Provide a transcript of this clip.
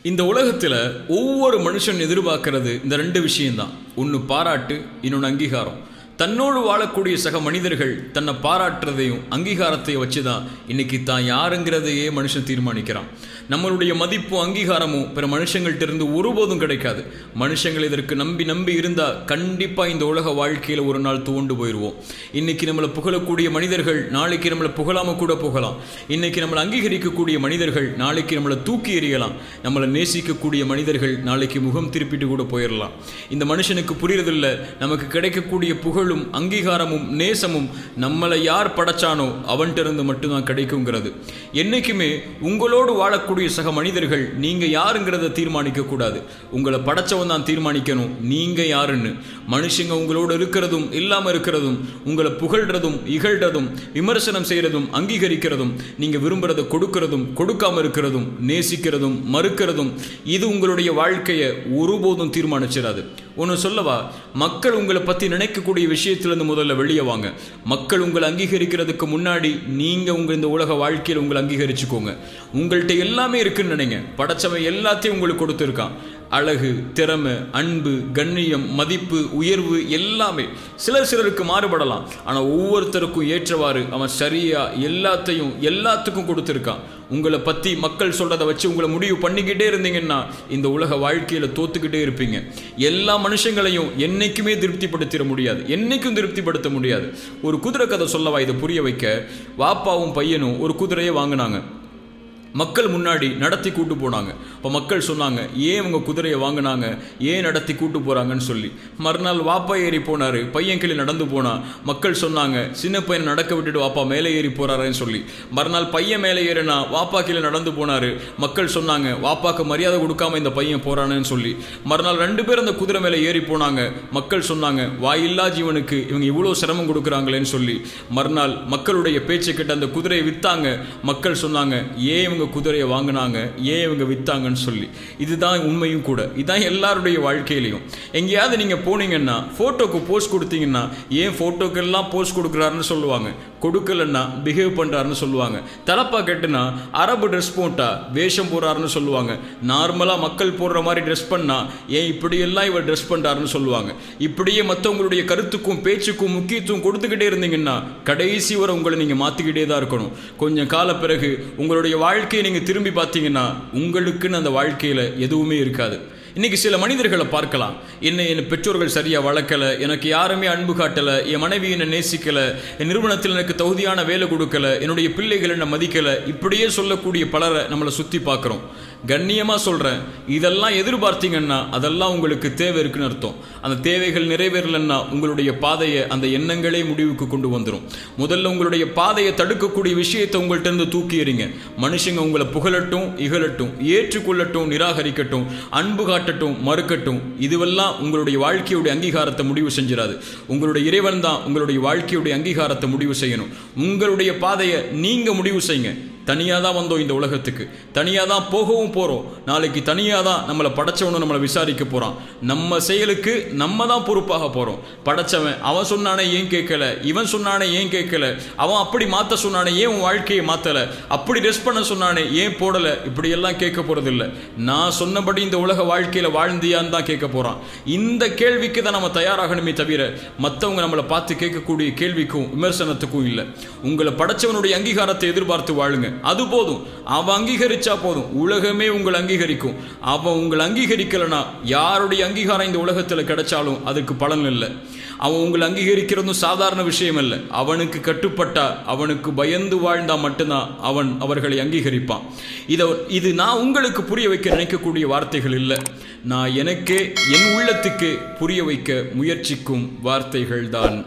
இந்த உலகத்தில் ஒவ்வொரு மனுஷன் எதிர்பார்க்கறது இந்த ரெண்டு விஷயம்தான். ஒன்று பாராட்டு, இன்னொன்று அங்கீகாரம். தன்னோடு வாழக்கூடிய சக மனிதர்கள் தன்னை பாராட்டுறதையும் அங்கீகாரத்தையும் வச்சு தான் இன்னைக்கு தான் யாருங்கிறதையே மனுஷன் தீர்மானிக்கிறான். நம்மளுடைய மதிப்பும் அங்கீகாரமும் பிற மனுஷங்கள்ட்ட இருந்து ஒருபோதும் கிடைக்காது. மனுஷங்கள் இதற்கு நம்பி இருந்தால் கண்டிப்பாக இந்த உலக வாழ்க்கையில் ஒரு நாள் துவண்டு போயிடுவோம். இன்னைக்கு நம்மளை புகழக்கூடிய மனிதர்கள் நாளைக்கு நம்மளை புகழாமல் கூட போகலாம். இன்னைக்கு நம்மளை அங்கீகரிக்கக்கூடிய மனிதர்கள் நாளைக்கு நம்மளை தூக்கி எறியலாம். நம்மளை நேசிக்கக்கூடிய மனிதர்கள் நாளைக்கு முகம் திருப்பிட்டு கூட போயிடலாம். இந்த மனுஷனுக்கு புரியறதில்லை, நமக்கு கிடைக்கக்கூடிய புகழும் அங்கீகாரமும் நேசமும் நம்மளை யார் படைச்சானோ அவன்கிட்ட இருந்து மட்டும்தான் கிடைக்குங்கிறது. என்னைக்குமே உங்களோடு வாழக்கூடிய சக மனிதர்கள் நீங்க யாருங்கிறத தீர்மானிக்க கூடாது. உங்களை படைச்சவன் தான் தீர்மானிக்கணும் நீங்க யாருன்னு. மனுஷங்க உங்களோடு இருக்கிறதும் இல்லாம இருக்கிறதும், உங்களை புகழ்றதும் இகழ்றதும் விமர்சனம் செய்யறதும் அங்கீகரிக்கிறதும், நீங்க விரும்புறதை கொடுக்கறதும் கொடுக்காம இருக்கிறதும் நேசிக்கிறதும் மறுக்கிறதும், இது உங்களுடைய வாழ்க்கையை ஒருபோதும் தீர்மானிச்சிடாது. ஒன்று சொல்லவா, மக்கள் உங்களை பற்றி நினைக்கக்கூடிய விஷயத்திலேருந்து முதல்ல வெளியே வாங்க. மக்கள் உங்களை அங்கீகரிக்கிறதுக்கு முன்னாடி நீங்கள் உங்கள் இந்த உலக வாழ்க்கையில் உங்களை அங்கீகரிச்சுக்கோங்க. உங்கள்கிட்ட எல்லாமே இருக்குன்னு நினைங்க. படைச்சவன் எல்லாத்தையும் உங்களுக்கு கொடுத்துருக்கான். அழகு, திறமை, அன்பு, கண்ணியம், மதிப்பு, உயர்வு எல்லாமே சிலருக்கு மாறுபடலாம். ஆனால் ஒவ்வொருத்தருக்கும் ஏற்றவாறு அவன் சரியா எல்லாத்துக்கும் கொடுத்துருக்கான். உங்களை பற்றி மக்கள் சொல்கிறத வச்சு உங்களை முடிவு பண்ணிக்கிட்டே இருந்தீங்கன்னா இந்த உலக வாழ்க்கையில் தோத்துக்கிட்டே இருப்பீங்க. எல்லா மனுஷங்களையும் என்னைக்குமே திருப்திப்படுத்திட முடியாது, என்னைக்கும் திருப்திப்படுத்த முடியாது. ஒரு குதிரை கதை சொல்லவா இதை புரிய வைக்க. வாப்பாவும் பையனும் ஒரு குதிரையை வாங்கினாங்க. மக்கள் முன்னாடி நடத்தி கூட்டு போனாங்க. இப்போ மக்கள் சொன்னாங்க, ஏன் உங்கள் குதிரையை வாங்கினாங்க, ஏன் நடத்தி கூட்டு போகிறாங்கன்னு சொல்லி. மறுநாள் வாப்பா ஏறி போனார், பையன் கீழே நடந்து போனான். மக்கள் சொன்னாங்க, சின்ன பையனை நடக்க விட்டுட்டு வாப்பா மேலே ஏறி போகிறாருன்னு சொல்லி. மறுநாள் பையன் மேலே ஏறினா வாப்பா கீழே நடந்து போனார். மக்கள் சொன்னாங்க, வாப்பாக்கு மரியாதை கொடுக்காம இந்த பையன் போகிறானேன்னு சொல்லி. மறுநாள் 2 பேர் அந்த குதிரை மேலே ஏறி போனாங்க. மக்கள் சொன்னாங்க, வாயில்லா ஜீவனுக்கு இவங்க இவ்வளோ சிரமம் கொடுக்குறாங்களேன்னு சொல்லி. மறுநாள் மக்களுடைய பேச்சை கேட்டு அந்த குதிரையை விற்றாங்க. மக்கள் சொன்னாங்க, ஏன் இவங்க குதிரையை வாங்கினாங்க, ஏன் இவங்க வித்தாங்கன்னு சொல்லி. இதுதான் உண்மையும் கூட. இதுதான் எல்லாருடைய வாழ்க்கையிலையும். எங்கேயாவது நீங்கள் போனீங்கன்னா ஃபோட்டோக்கு போஸ்ட் கொடுத்தீங்கன்னா, ஏன் ஃபோட்டோக்கெல்லாம் போஸ்ட் கொடுக்குறாருன்னு சொல்லுவாங்க, கொடுக்கலன்னா பிஹேவ் பண்ணுறாருன்னு சொல்லுவாங்க. தலப்பா கேட்டுனா அரபு ட்ரெஸ் போட்டா வேஷம் போடுறாருன்னு சொல்லுவாங்க. நார்மலாக மக்கள் போடுற மாதிரி ட்ரெஸ் பண்ணா ஏன் இப்படியெல்லாம் இவர் ட்ரெஸ் பண்ணுறாருன்னு சொல்லுவாங்க. இப்படியே மற்றவங்களுடைய கருத்துக்கும் பேச்சுக்கும் முக்கியத்துவம் கொடுத்துக்கிட்டே இருந்தீங்கன்னா கடைசி வரை உங்களை நீங்கள் மாற்றிக்கிட்டே தான் இருக்கணும். கொஞ்சம் கால பிறகு உங்களுடைய வாழ்க்கையை நீங்கள் திரும்பி பார்த்தீங்கன்னா உங்களுக்குன்னு அந்த வாழ்க்கையில் எதுவுமே இருக்காது. இன்னைக்கு சில மனிதர்களை பார்க்கலாம், என் பெற்றோர்கள் சரியாக வளர்க்கலை, எனக்கு யாருமே அன்பு காட்டலை, என் மனைவி என்னை நேசிக்கலை, என் நிறுவனத்தில் எனக்கு தகுதியான வேலை கொடுக்கலை, என்னுடைய பிள்ளைகள் என்னை மதிக்கலை, இப்படியே சொல்லக்கூடிய பலரை நம்மளை சுற்றி பார்க்குறோம். கண்ணியமாக சொல்கிறேன், இதெல்லாம் எதிர்பார்த்தீங்கன்னா அதெல்லாம் உங்களுக்கு தேவை இருக்குன்னு அர்த்தம். அந்த தேவைகள் நிறைவேறலைன்னா உங்களுடைய பாதையை அந்த எண்ணங்களே முடிவுக்கு கொண்டு வந்துடும். முதல்ல உங்களுடைய பாதையை தடுக்கக்கூடிய விஷயத்தை உங்கள்கிட்ட இருந்து தூக்கி எறிங்க. மனுஷங்க உங்களை புகழட்டும் இகழட்டும், ஏற்றுக்கொள்ளட்டும் நிராகரிக்கட்டும், அன்பு காட்டட்டும் மறுக்கட்டும், இதுவெல்லாம் உங்களுடைய வாழ்க்கையுடைய அங்கீகாரத்தை முடிவு செஞ்சிடாது. உங்களுடைய இறைவன் தான் உங்களுடைய வாழ்க்கையுடைய அங்கீகாரத்தை முடிவு செய்யணும். உங்களுடைய பாதையை நீங்கள் முடிவு செய்யுங்க. தனியாக தான் வந்தோம் இந்த உலகத்துக்கு, தனியாக தான் போகவும் போகிறோம். நாளைக்கு தனியாக தான் நம்மளை படைச்சவனும் நம்மளை விசாரிக்க போகிறான். நம்ம செயலுக்கு நம்ம தான் பொறுப்பாக போகிறோம். படைச்சவன் அவன் சொன்னானே ஏன் கேட்கல, இவன் சொன்னானே ஏன் கேட்கல, அவன் அப்படி மாற்ற சொன்னானே ஏன் உன் வாழ்க்கையை மாற்றலை, அப்படி ட்ரெஸ் பண்ண சொன்னானே ஏன் போடலை, இப்படியெல்லாம் கேட்க போகிறதில்ல. நான் சொன்னபடி இந்த உலக வாழ்க்கையில் வாழ்ந்தியான்னு தான் கேட்க போகிறான். இந்த கேள்விக்கு தான் நம்ம தயாராகணுமே தவிர மற்றவங்க நம்மளை பார்த்து கேட்கக்கூடிய கேள்விக்கும் விமர்சனத்துக்கும் இல்லை. உங்களை படைச்சவனுடைய அங்கீகாரத்தை எதிர்பார்த்து வாழுங்க. அது போதும். அவன் அங்கீகரிச்சா போதும், உலகமே உங்களை அங்கீகரிக்கும். அவன் உங்களை அங்கீகரிக்கலனா யாருடைய அங்கீகாரம் இந்த உலகத்தில் கிடைச்சாலும் அதுக்கு பலன் இல்லை. அவன் உங்களை அங்கீகரிக்கிறதும் சாதாரண விஷயம் இல்லை. அவனுக்கு கட்டுப்பட்டா, அவனுக்கு பயந்து வாழ்ந்தா மட்டும்தான் அவன் அவர்களை அங்கீகரிப்பான். இது நான் உங்களுக்கு புரிய வைக்க நினைக்கக்கூடிய வார்த்தைகள் இல்லை. நான் எனக்கே என் உள்ளத்துக்கு புரிய வைக்க முயற்சிக்கும் வார்த்தைகள் தான்.